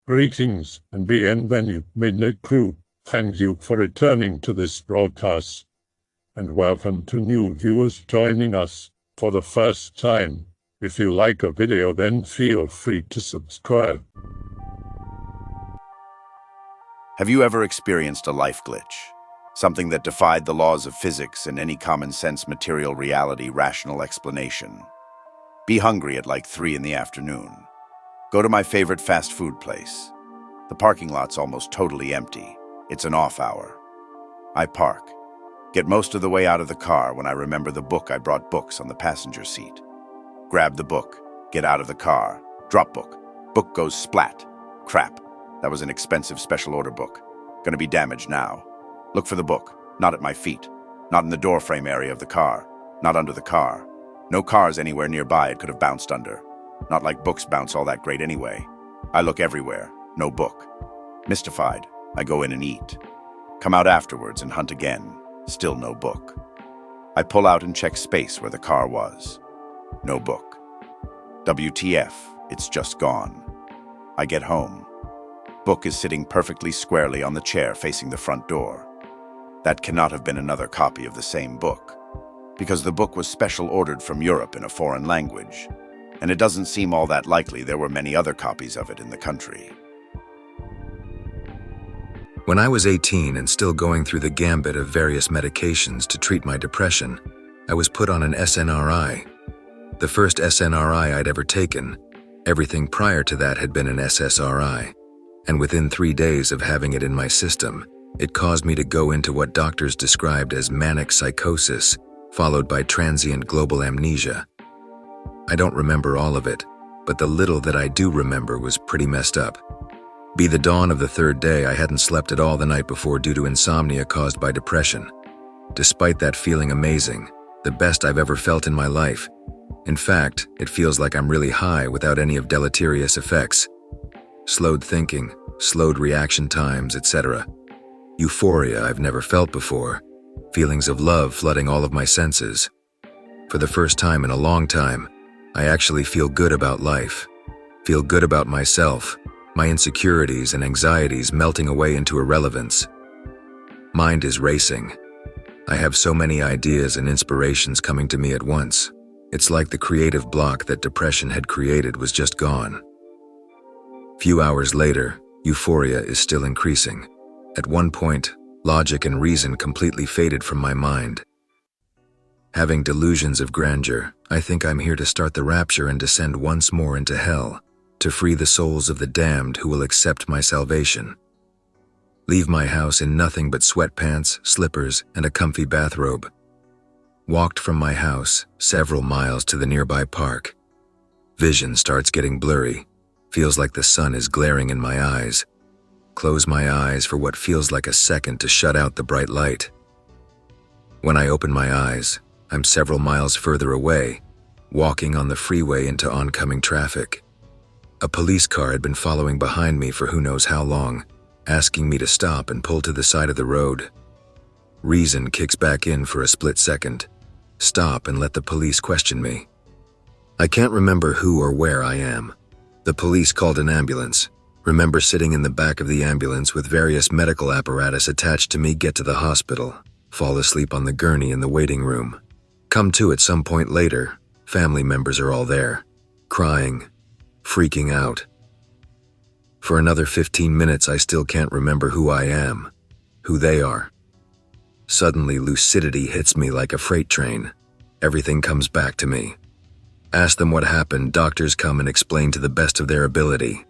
Greetings and bienvenue, Midnight Crew. Thank you for returning to this broadcast. And welcome to new viewers joining us for the first time. If you like a video, then feel free to subscribe. Have you ever experienced a life glitch? Something that defied the laws of physics and any common-sense material reality rational explanation? Be hungry at like 3 in the afternoon. Go to my favorite fast food place. The parking lot's almost totally empty. It's an off hour. I park. Get most of the way out of the car when I remember the book I brought books on the passenger seat. Grab the book, get out of the car, drop book. Book goes splat. Crap. That was an expensive special order book. Gonna be damaged now. Look for the book. Not at my feet. Not in the door frame area of the car. Not under the car. No cars anywhere nearby it could have bounced under. Not like books bounce all that great anyway. I look everywhere. No book. Mystified, I go in and eat. Come out afterwards and hunt again. Still no book. I pull out and check space where the car was. No book. WTF, it's just gone. I get home. Book is sitting perfectly squarely on the chair facing the front door. That cannot have been another copy of the same book, because the book was special ordered from Europe in a foreign language, and it doesn't seem all that likely there were many other copies of it in the country. When I was 18 and still going through the gambit of various medications to treat my depression, I was put on an SNRI. The first SNRI I'd ever taken. Everything prior to that had been an SSRI. And within 3 days of having it in my system, it caused me to go into what doctors described as manic psychosis, followed by transient global amnesia. I don't remember all of it, but the little that I do remember was pretty messed up. Be the dawn of the 3rd day, I hadn't slept at all the night before due to insomnia caused by depression. Despite that feeling amazing, the best I've ever felt in my life. In fact, it feels like I'm really high without any of deleterious effects. Slowed thinking, slowed reaction times, etc. Euphoria I've never felt before. Feelings of love flooding all of my senses. For the first time in a long time, I actually feel good about life. Feel good about myself, my insecurities and anxieties melting away into irrelevance. Mind is racing. I have so many ideas and inspirations coming to me at once. It's like the creative block that depression had created was just gone. Few hours later, euphoria is still increasing. At one point, logic and reason completely faded from my mind. Having delusions of grandeur, I think I'm here to start the rapture and descend once more into hell, to free the souls of the damned who will accept my salvation. Leave my house in nothing but sweatpants, slippers, and a comfy bathrobe. Walked from my house several miles to the nearby park. Vision starts getting blurry. Feels like the sun is glaring in my eyes. Close my eyes for what feels like a second to shut out the bright light. When I open my eyes, I'm several miles further away, walking on the freeway into oncoming traffic. A police car had been following behind me for who knows how long, asking me to stop and pull to the side of the road. Reason kicks back in for a split second. Stop and let the police question me. I can't remember who or where I am. The police called an ambulance. Remember sitting in the back of the ambulance with various medical apparatus attached to me, get to the hospital, fall asleep on the gurney in the waiting room. Come to at some point later, family members are all there, crying, freaking out. For another 15 minutes I still can't remember who I am, who they are. Suddenly lucidity hits me like a freight train. Everything comes back to me. Ask them what happened, doctors come and explain to the best of their ability.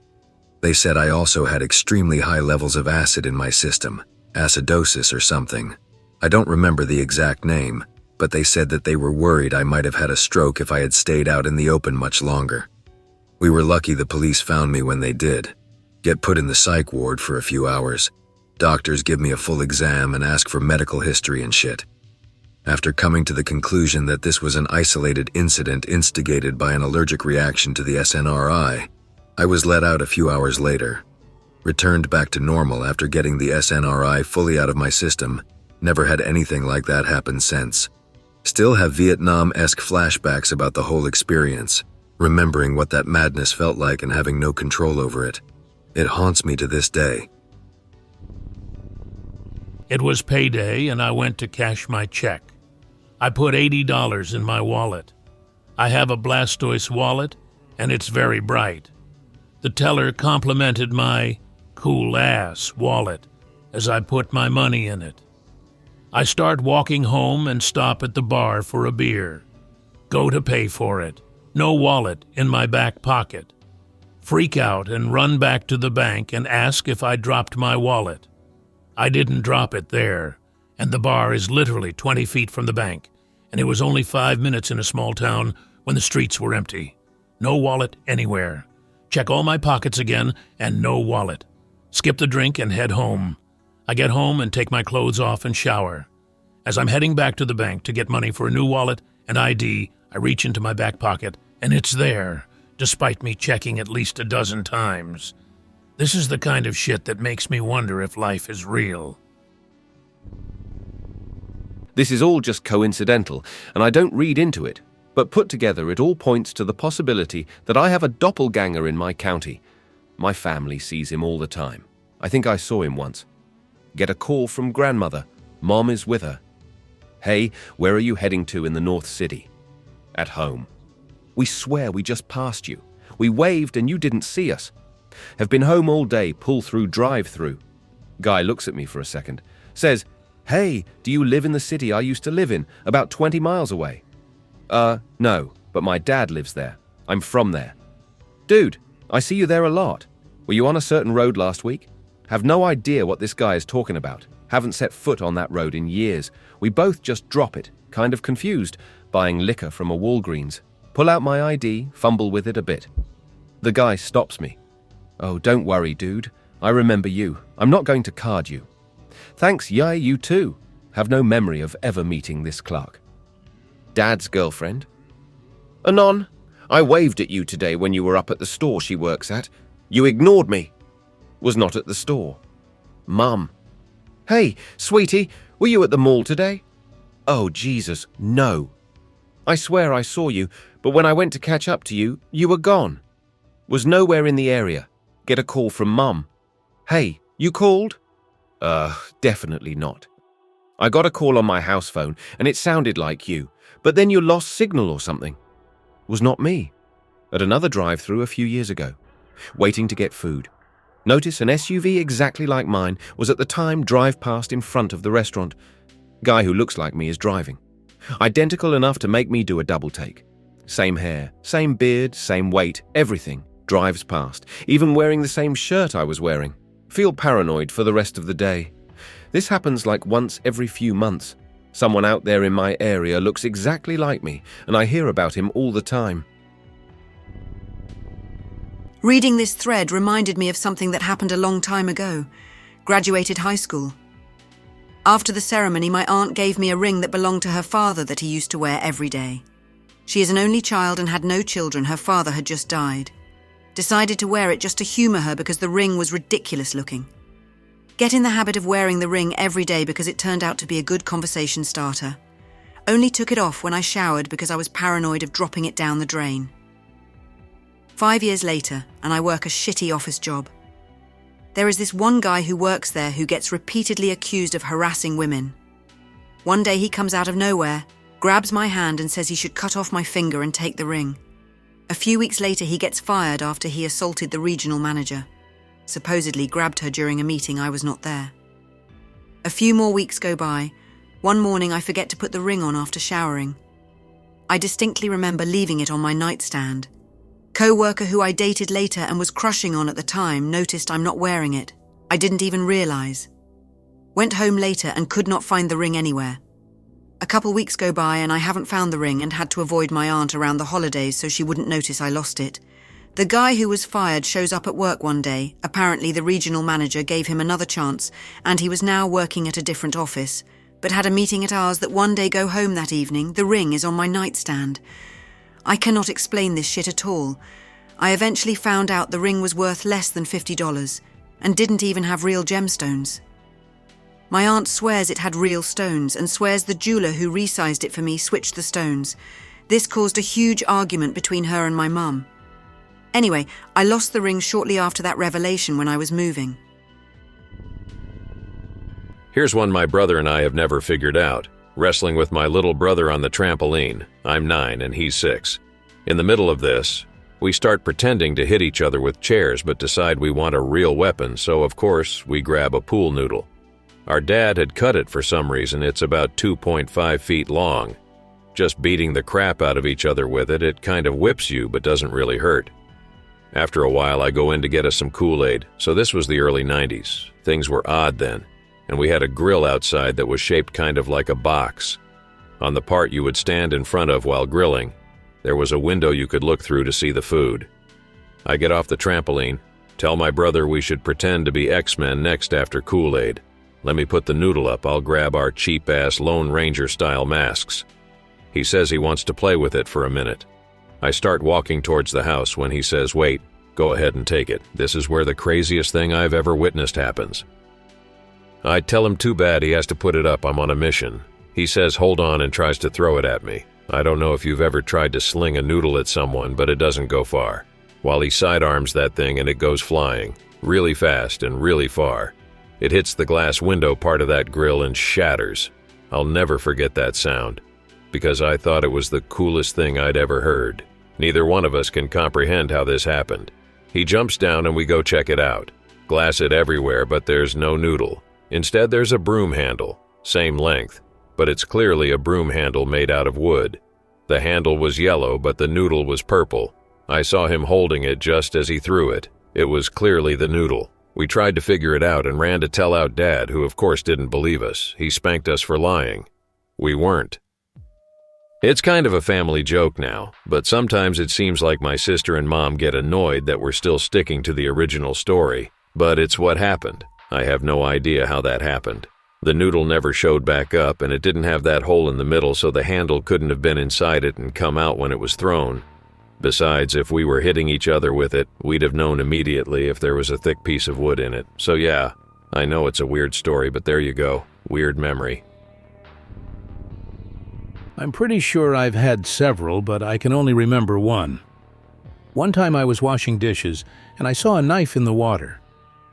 They said I also had extremely high levels of acid in my system, acidosis or something. I don't remember the exact name, but they said that they were worried I might have had a stroke if I had stayed out in the open much longer. We were lucky the police found me when they did. Get put in the psych ward for a few hours. Doctors give me a full exam and ask for medical history and shit. After coming to the conclusion that this was an isolated incident instigated by an allergic reaction to the SNRI, I was let out a few hours later. Returned back to normal after getting the SNRI fully out of my system. Never had anything like that happen since. Still have Vietnam-esque flashbacks about the whole experience, remembering what that madness felt like and having no control over it. It haunts me to this day. It was payday and I went to cash my check. I put $80 in my wallet. I have a Blastoise wallet and it's very bright. The teller complimented my cool-ass wallet as I put my money in it. I start walking home and stop at the bar for a beer. Go to pay for it. No wallet in my back pocket. Freak out and run back to the bank and ask if I dropped my wallet. I didn't drop it there, and the bar is literally 20 feet from the bank, and it was only 5 minutes in a small town when the streets were empty. No wallet anywhere. Check all my pockets again, and no wallet. Skip the drink and head home. I get home and take my clothes off and shower. As I'm heading back to the bank to get money for a new wallet and ID, I reach into my back pocket, and it's there, despite me checking at least a dozen times. This is the kind of shit that makes me wonder if life is real. This is all just coincidental, and I don't read into it, but put together it all points to the possibility that I have a doppelganger in my county. My family sees him all the time. I think I saw him once. Get a call from grandmother. Mom is with her. Hey, where are you heading to in the North City? At home. We swear we just passed you. We waved and you didn't see us. Have been home all day, pull-through, drive-through. Guy looks at me for a second. Says, hey, do you live in the city I used to live in, about 20 miles away? No, but my dad lives there. I'm from there. Dude, I see you there a lot. Were you on a certain road last week? Have no idea what this guy is talking about. Haven't set foot on that road in years. We both just drop it, kind of confused, buying liquor from a Walgreens. Pull out my ID, fumble with it a bit. The guy stops me. Oh, don't worry, dude. I remember you. I'm not going to card you. Thanks, yay, you too. Have no memory of ever meeting this clerk. Dad's girlfriend. Anon, I waved at you today when you were up at the store she works at. You ignored me. Was not at the store. Mum. Hey, sweetie, were you at the mall today? Oh, Jesus, no. I swear I saw you, but when I went to catch up to you, you were gone. Was nowhere in the area. Get a call from Mum. Hey, you called? Definitely not. I got a call on my house phone, and it sounded like you, but then you lost signal or something. Was not me. At another drive-thru a few years ago. Waiting to get food. Notice an SUV exactly like mine was at the time drive past in front of the restaurant. Guy who looks like me is driving. Identical enough to make me do a double take. Same hair, same beard, same weight, everything. Drives past, even wearing the same shirt I was wearing. Feel paranoid for the rest of the day. This happens like once every few months. Someone out there in my area looks exactly like me, and I hear about him all the time. Reading this thread reminded me of something that happened a long time ago. Graduated high school. After the ceremony, my aunt gave me a ring that belonged to her father that he used to wear every day. She is an only child and had no children. Her father had just died. Decided to wear it just to humour her because the ring was ridiculous looking. Get in the habit of wearing the ring every day because it turned out to be a good conversation starter. Only took it off when I showered because I was paranoid of dropping it down the drain. 5 years later, and I work a shitty office job. There is this one guy who works there who gets repeatedly accused of harassing women. One day he comes out of nowhere, grabs my hand and says he should cut off my finger and take the ring. A few weeks later he gets fired after he assaulted the regional manager. Supposedly grabbed her during a meeting I was not there. A few more weeks go by. One morning I forget to put the ring on after showering. I distinctly remember leaving it on my nightstand. Co-worker who I dated later and was crushing on at the time noticed I'm not wearing it. I didn't even realise. Went home later and could not find the ring anywhere. A couple weeks go by and I haven't found the ring and had to avoid my aunt around the holidays so she wouldn't notice I lost it. The guy who was fired shows up at work one day. Apparently the regional manager gave him another chance and he was now working at a different office, but had a meeting at ours that one day go home that evening. The ring is on my nightstand. I cannot explain this shit at all. I eventually found out the ring was worth less than $50 and didn't even have real gemstones. My aunt swears it had real stones and swears the jeweler who resized it for me switched the stones. This caused a huge argument between her and my mum. Anyway, I lost the ring shortly after that revelation when I was moving. Here's one my brother and I have never figured out. Wrestling with my little brother on the trampoline. I'm 9 and he's 6. In the middle of this, we start pretending to hit each other with chairs but decide we want a real weapon, so of course we grab a pool noodle. Our dad had cut it for some reason. It's about 2.5 feet long. Just beating the crap out of each other with it, it kind of whips you but doesn't really hurt. After a while, I go in to get us some Kool-Aid. So this was the early 90s. Things were odd then, and we had a grill outside that was shaped kind of like a box. On the part you would stand in front of while grilling, there was a window you could look through to see the food. I get off the trampoline, tell my brother we should pretend to be X-Men next after Kool-Aid. Let me put the noodle up, I'll grab our cheap-ass Lone Ranger-style masks. He says he wants to play with it for a minute. I start walking towards the house when he says, "Wait, go ahead and take it. This is where the craziest thing I've ever witnessed happens." I tell him too bad he has to put it up, I'm on a mission. He says hold on and tries to throw it at me. I don't know if you've ever tried to sling a noodle at someone, but it doesn't go far. While he sidearms that thing and it goes flying, really fast and really far. It hits the glass window part of that grill and shatters. I'll never forget that sound, because I thought it was the coolest thing I'd ever heard. Neither one of us can comprehend how this happened. He jumps down and we go check it out. Glass it everywhere, but there's no noodle. Instead, there's a broom handle, same length, but it's clearly a broom handle made out of wood. The handle was yellow, but the noodle was purple. I saw him holding it just as he threw it. It was clearly the noodle. We tried to figure it out and ran to tell out Dad, who of course didn't believe us. He spanked us for lying. We weren't. It's kind of a family joke now, but sometimes it seems like my sister and Mom get annoyed that we're still sticking to the original story. But it's what happened. I have no idea how that happened. The noodle never showed back up, and it didn't have that hole in the middle, so the handle couldn't have been inside it and come out when it was thrown. Besides, if we were hitting each other with it, we'd have known immediately if there was a thick piece of wood in it. So yeah, I know it's a weird story, but there you go. Weird memory. I'm pretty sure I've had several, but I can only remember one. One time I was washing dishes, and I saw a knife in the water.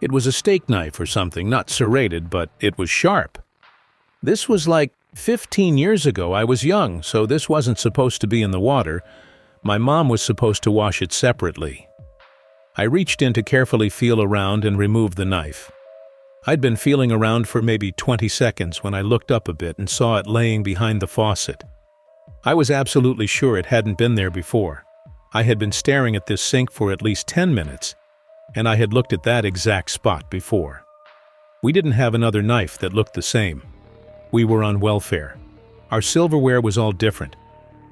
It was a steak knife or something, not serrated, but it was sharp. This was like 15 years ago. I was young, so this wasn't supposed to be in the water. My mom was supposed to wash it separately. I reached in to carefully feel around and remove the knife. I'd been feeling around for maybe 20 seconds when I looked up a bit and saw it laying behind the faucet. I was absolutely sure it hadn't been there before. I had been staring at this sink for at least 10 minutes, and I had looked at that exact spot before. We didn't have another knife that looked the same. We were on welfare. Our silverware was all different,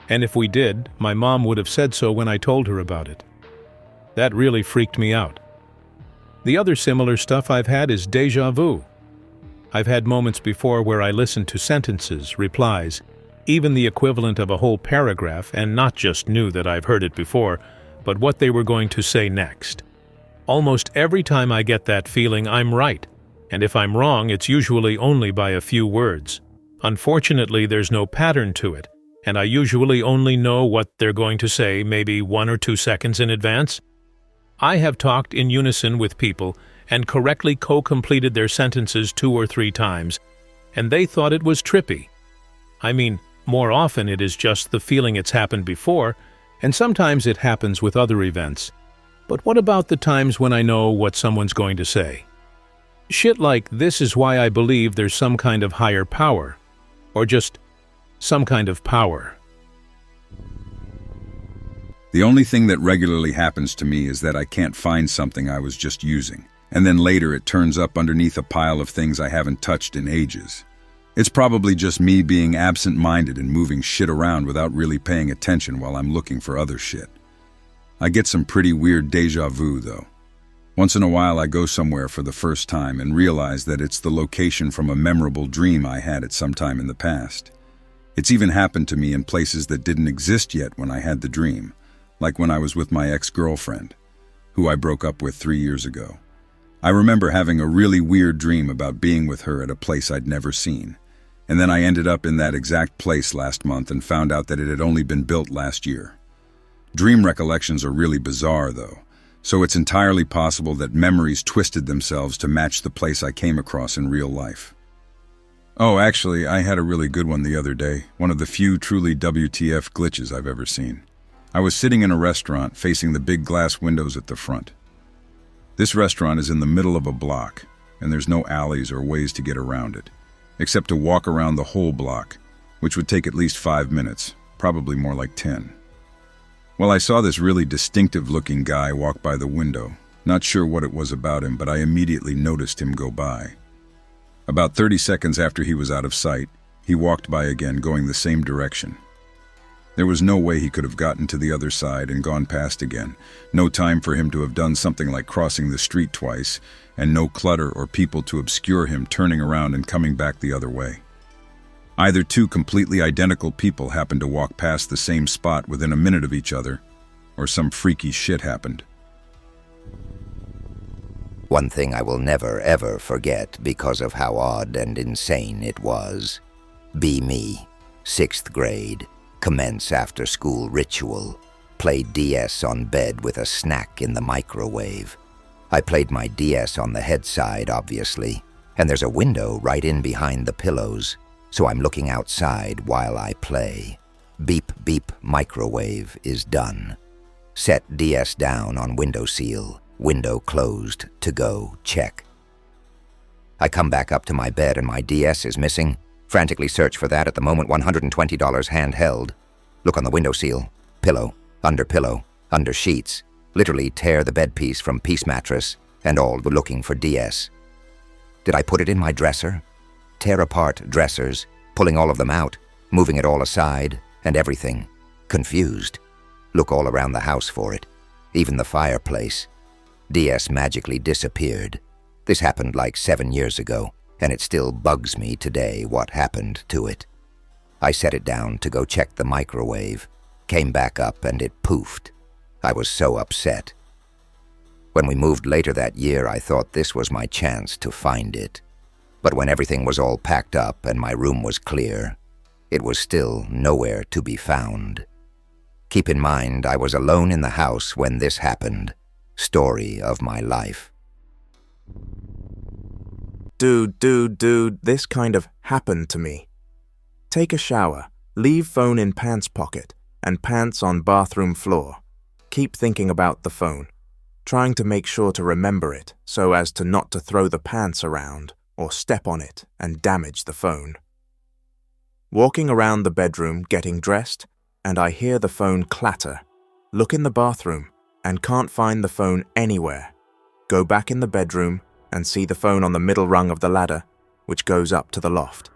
and if we did, my mom would have said so when I told her about it. That really freaked me out. The other similar stuff I've had is déjà vu. I've had moments before where I listened to sentences, replies, even the equivalent of a whole paragraph, and not just knew that I've heard it before, but what they were going to say next. Almost every time I get that feeling, I'm right, and if I'm wrong, it's usually only by a few words. Unfortunately, there's no pattern to it, and I usually only know what they're going to say maybe 1 or 2 seconds in advance. I have talked in unison with people and correctly co-completed their sentences 2 or 3 times, and they thought it was trippy. I mean, more often it is just the feeling it's happened before, and sometimes it happens with other events. But what about the times when I know what someone's going to say? Shit like, this is why I believe there's some kind of higher power, or just some kind of power. The only thing that regularly happens to me is that I can't find something I was just using, and then later it turns up underneath a pile of things I haven't touched in ages. It's probably just me being absent-minded and moving shit around without really paying attention while I'm looking for other shit. I get some pretty weird déjà vu, though. Once in a while I go somewhere for the first time and realize that it's the location from a memorable dream I had at some time in the past. It's even happened to me in places that didn't exist yet when I had the dream, like when I was with my ex-girlfriend, who I broke up with 3 years ago. I remember having a really weird dream about being with her at a place I'd never seen, and then I ended up in that exact place last month and found out that it had only been built last year. Dream recollections are really bizarre, though, so it's entirely possible that memories twisted themselves to match the place I came across in real life. Oh, actually, I had a really good one the other day, one of the few truly WTF glitches I've ever seen. I was sitting in a restaurant facing the big glass windows at the front. This restaurant is in the middle of a block, and there's no alleys or ways to get around it, except to walk around the whole block, which would take at least 5 minutes, probably more like 10. Well, I saw this really distinctive-looking guy walk by the window. Not sure what it was about him, but I immediately noticed him go by. About 30 seconds after he was out of sight, he walked by again, going the same direction. There was no way he could have gotten to the other side and gone past again. No time for him to have done something like crossing the street twice, and no clutter or people to obscure him turning around and coming back the other way. Either two completely identical people happened to walk past the same spot within a minute of each other, or some freaky shit happened. One thing I will never ever forget because of how odd and insane it was. Be me, 6th grade, commence after-school ritual, play DS on bed with a snack in the microwave. I played my DS on the head side, obviously, and there's a window right in behind the pillows, so I'm looking outside while I play. Beep beep microwave is done. Set DS down on windowsill. Window closed, to go, check. I come back up to my bed and my DS is missing. Frantically search for that, at the moment $120 handheld. Look on the windowsill, pillow, under sheets. Literally tear the bed piece from piece mattress, and all were looking for DS. Did I put it in my dresser? Tear apart dressers, pulling all of them out, moving it all aside, and everything. Confused. Look all around the house for it, even the fireplace. DS magically disappeared. This happened like 7 years ago, and it still bugs me today what happened to it. I set it down to go check the microwave, came back up and it poofed. I was so upset. When we moved later that year, I thought this was my chance to find it. But when everything was all packed up and my room was clear, it was still nowhere to be found. Keep in mind, I was alone in the house when this happened. Story of my life. Dude, this kind of happened to me. Take a shower, leave phone in pants pocket, and pants on bathroom floor. Keep thinking about the phone, trying to make sure to remember it so as to not to throw the pants around or step on it and damage the phone. Walking around the bedroom getting dressed, and I hear the phone clatter. Look in the bathroom and can't find the phone anywhere. Go back in the bedroom and see the phone on the middle rung of the ladder, which goes up to the loft.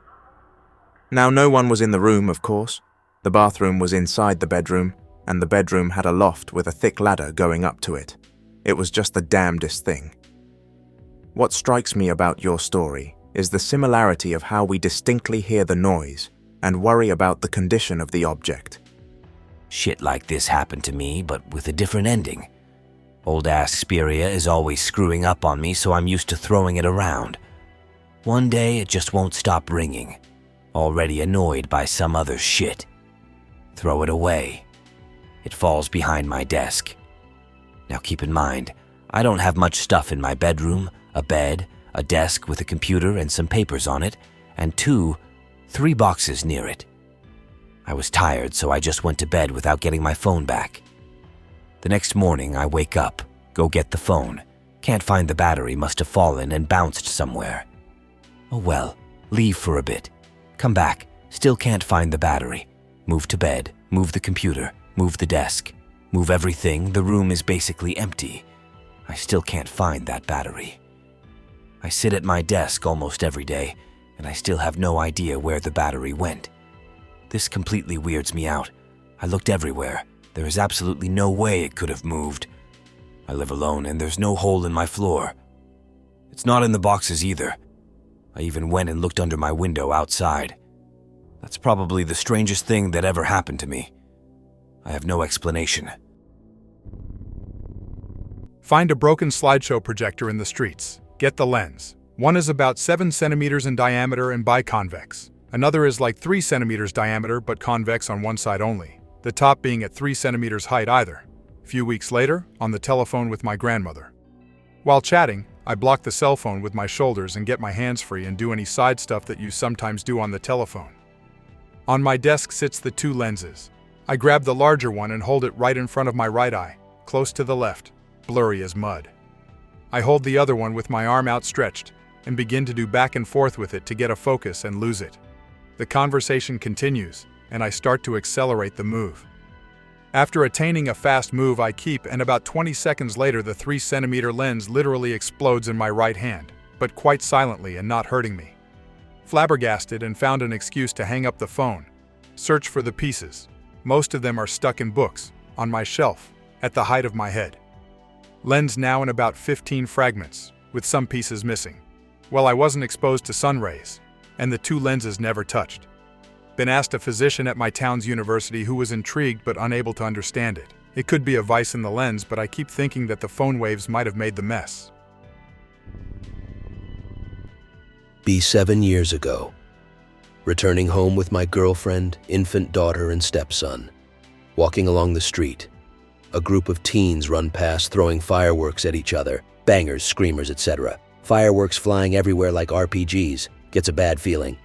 Now, no one was in the room, of course. The bathroom was inside the bedroom, and the bedroom had a loft with a thick ladder going up to it. It was just the damnedest thing. What strikes me about your story is the similarity of how we distinctly hear the noise and worry about the condition of the object. Shit like this happened to me, but with a different ending. Old-ass Speria is always screwing up on me, so I'm used to throwing it around. One day, it just won't stop ringing. Already annoyed by some other shit. Throw it away. It falls behind my desk. Now keep in mind, I don't have much stuff in my bedroom, a bed, a desk with a computer and some papers on it, and 3 boxes near it. I was tired, so I just went to bed without getting my phone back. The next morning, I wake up, go get the phone. Can't find the battery, must have fallen and bounced somewhere. Oh well, leave for a bit. Come back, still can't find the battery. Move to bed, move the computer, move the desk. Move everything, the room is basically empty. I still can't find that battery. I sit at my desk almost every day, and I still have no idea where the battery went. This completely weirds me out. I looked everywhere. There is absolutely no way it could have moved. I live alone and there's no hole in my floor. It's not in the boxes either. I even went and looked under my window outside. That's probably the strangest thing that ever happened to me. I have no explanation. Find a broken slideshow projector in the streets. Get the lens. One is about 7 centimeters in diameter and biconvex. Another is like 3 centimeters diameter but convex on one side only. the top being at 3 centimeters height either. A few weeks later, on the telephone with my grandmother. While chatting, I block the cell phone with my shoulders and get my hands free and do any side stuff that you sometimes do on the telephone. On my desk sits the 2 lenses. I grab the larger one and hold it right in front of my right eye, close to the left, blurry as mud. I hold the other one with my arm outstretched and begin to do back and forth with it to get a focus and lose it. The conversation continues, and I start to accelerate the move. After attaining a fast move I keep, and about 20 seconds later the 3 centimeter lens literally explodes in my right hand, but quite silently and not hurting me. Flabbergasted and found an excuse to hang up the phone. Search for the pieces. Most of them are stuck in books, on my shelf, at the height of my head. Lens now in about 15 fragments, with some pieces missing. Well, I wasn't exposed to sun rays, and the 2 lenses never touched. Been asked a physician at my town's university who was intrigued but unable to understand it. It could be a vice in the lens, but I keep thinking that the phone waves might have made the mess. Be 7 years ago. Returning home with my girlfriend, infant daughter, and stepson. Walking along the street. A group of teens run past throwing fireworks at each other. Bangers, screamers, etc. Fireworks flying everywhere like RPGs. Gets a bad feeling.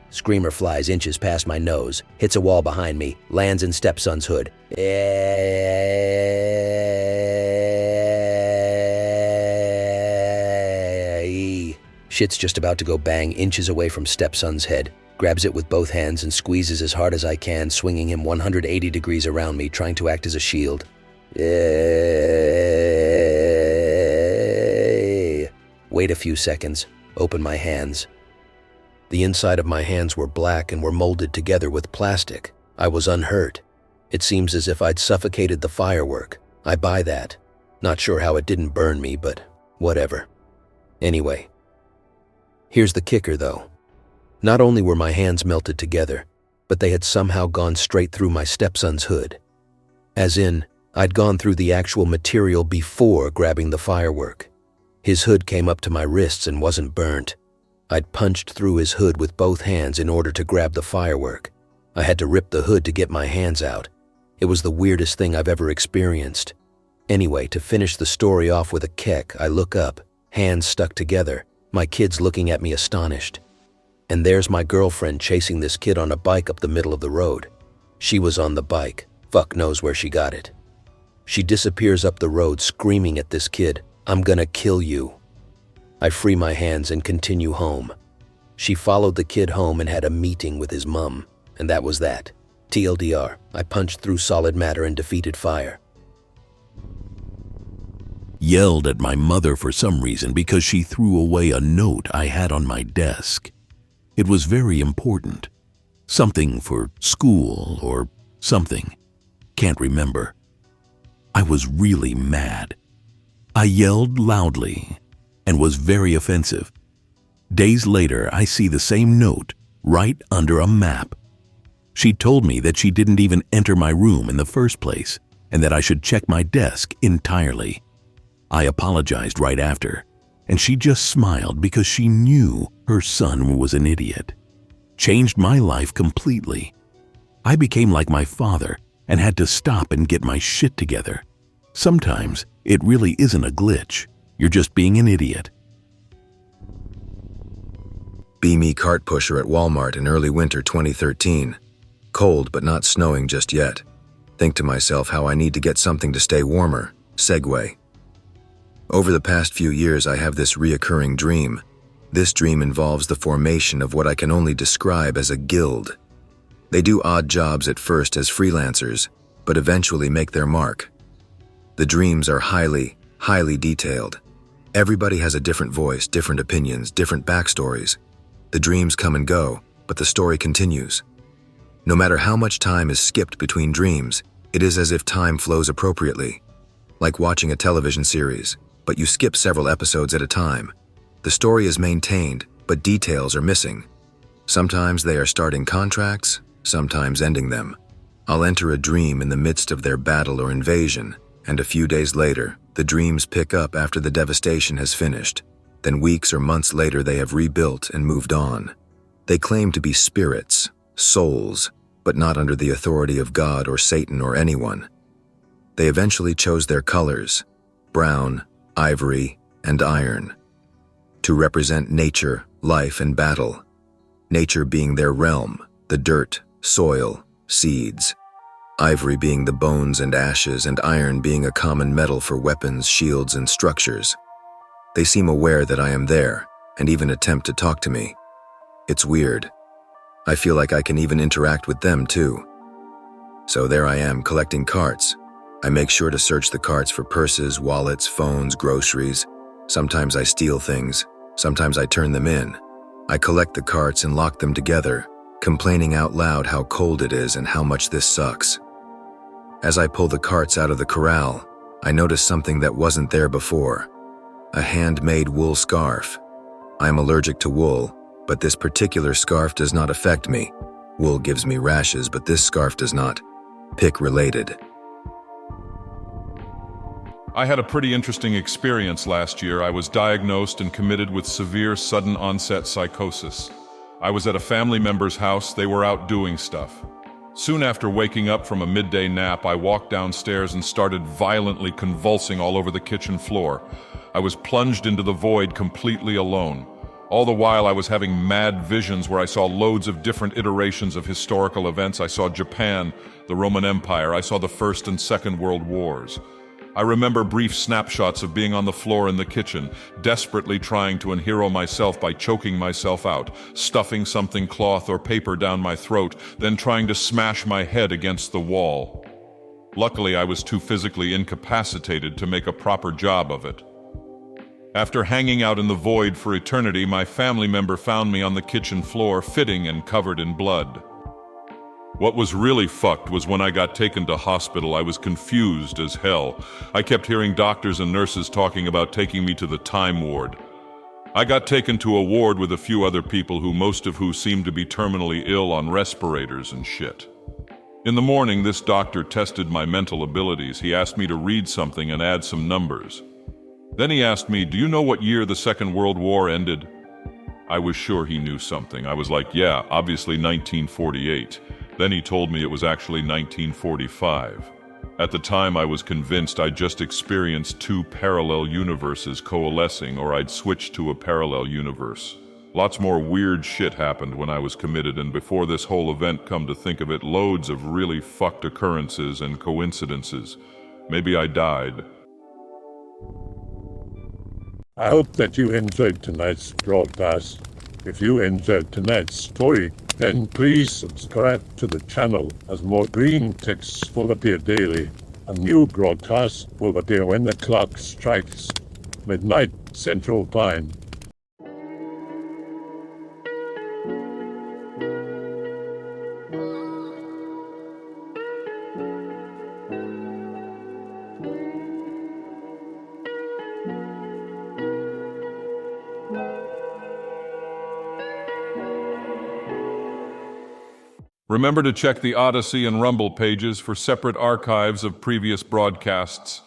Screamer flies inches past my nose, hits a wall behind me, lands in stepson's hood. Shit's just about to go bang inches away from stepson's head. Grabs it with both hands and squeezes as hard as I can, swinging him 180 degrees around me, trying to act as a shield. Wait a few seconds, open my hands. The inside of my hands were black and were molded together with plastic. I was unhurt. It seems as if I'd suffocated the firework. I buy that. Not sure how it didn't burn me, but whatever. Anyway. Here's the kicker, though. Not only were my hands melted together, but they had somehow gone straight through my stepson's hood. As in, I'd gone through the actual material before grabbing the firework. His hood came up to my wrists and wasn't burnt. I'd punched through his hood with both hands in order to grab the firework. I had to rip the hood to get my hands out. It was the weirdest thing I've ever experienced. Anyway, to finish the story off with a kick, I look up, hands stuck together, my kids looking at me astonished. And there's my girlfriend chasing this kid on a bike up the middle of the road. She was on the bike. Fuck knows where she got it. She disappears up the road screaming at this kid, "I'm gonna kill you." I free my hands and continue home. She followed the kid home and had a meeting with his mum, and that was that. TLDR, I punched through solid matter and defeated fire. Yelled at my mother for some reason because she threw away a note I had on my desk. It was very important. Something for school or something. Can't remember. I was really mad. I yelled loudly and was very offensive. Days later, I see the same note right under a map. She told me that she didn't even enter my room in the first place and that I should check my desk entirely. I apologized right after, and she just smiled because she knew her son was an idiot. Changed my life completely. I became like my father and had to stop and get my shit together. Sometimes it really isn't a glitch. You're just being an idiot. Be me cart pusher at Walmart in early winter 2013. Cold but not snowing just yet. Think to myself how I need to get something to stay warmer. Segue. Over the past few years, I have this reoccurring dream. This dream involves the formation of what I can only describe as a guild. They do odd jobs at first as freelancers, but eventually make their mark. The dreams are highly detailed. Everybody has a different voice, different opinions, different backstories. The dreams come and go, but the story continues. No matter how much time is skipped between dreams, it is as if time flows appropriately. Like watching a television series, but you skip several episodes at a time. The story is maintained, but details are missing. Sometimes they are starting contracts, sometimes ending them. I'll enter a dream in the midst of their battle or invasion, and a few days later, the dreams pick up after the devastation has finished. Then weeks or months later, they have rebuilt and moved on. They claim to be spirits, souls, but not under the authority of God or Satan or anyone. They eventually chose their colors, brown, ivory, and iron, to represent nature, life, and battle. Nature being their realm, the dirt, soil, seeds. Ivory being the bones and ashes, and iron being a common metal for weapons, shields, and structures. They seem aware that I am there, and even attempt to talk to me. It's weird. I feel like I can even interact with them too. So there I am, collecting carts. I make sure to search the carts for purses, wallets, phones, groceries. Sometimes I steal things. Sometimes I turn them in. I collect the carts and lock them together, complaining out loud how cold it is and how much this sucks. As I pull the carts out of the corral, I notice something that wasn't there before. A handmade wool scarf. I am allergic to wool, but this particular scarf does not affect me. Wool gives me rashes, but this scarf does not. Pick related. I had a pretty interesting experience last year. I was diagnosed and committed with severe sudden onset psychosis. I was at a family member's house. They were out doing stuff. Soon after waking up from a midday nap, I walked downstairs and started violently convulsing all over the kitchen floor. I was plunged into the void completely alone. All the while I was having mad visions where I saw loads of different iterations of historical events. I saw Japan, the Roman Empire. I saw the First and Second World Wars. I remember brief snapshots of being on the floor in the kitchen, desperately trying to unhero myself by choking myself out, stuffing something cloth or paper down my throat, then trying to smash my head against the wall. Luckily, I was too physically incapacitated to make a proper job of it. After hanging out in the void for eternity, my family member found me on the kitchen floor, fitting and covered in blood. What was really fucked was when I got taken to hospital, I was confused as hell. I kept hearing doctors and nurses talking about taking me to the time ward. I got taken to a ward with a few other people most of who seemed to be terminally ill on respirators and shit. In the morning, this doctor tested my mental abilities. He asked me to read something and add some numbers. Then he asked me, "Do you know what year the Second World War ended?" I was sure he knew something. I was like, "Yeah, obviously 1948. Then he told me it was actually 1945. At the time, I was convinced I'd just experienced two parallel universes coalescing, or I'd switched to a parallel universe. Lots more weird shit happened when I was committed, and before this whole event, come to think of it, loads of really fucked occurrences and coincidences. Maybe I died. I hope that you enjoyed tonight's broadcast. If you enjoyed tonight's story, then please subscribe to the channel, as more Greentext will appear daily. A new broadcast will appear when the clock strikes midnight Central Time. Remember to check the Odyssey and Rumble pages for separate archives of previous broadcasts.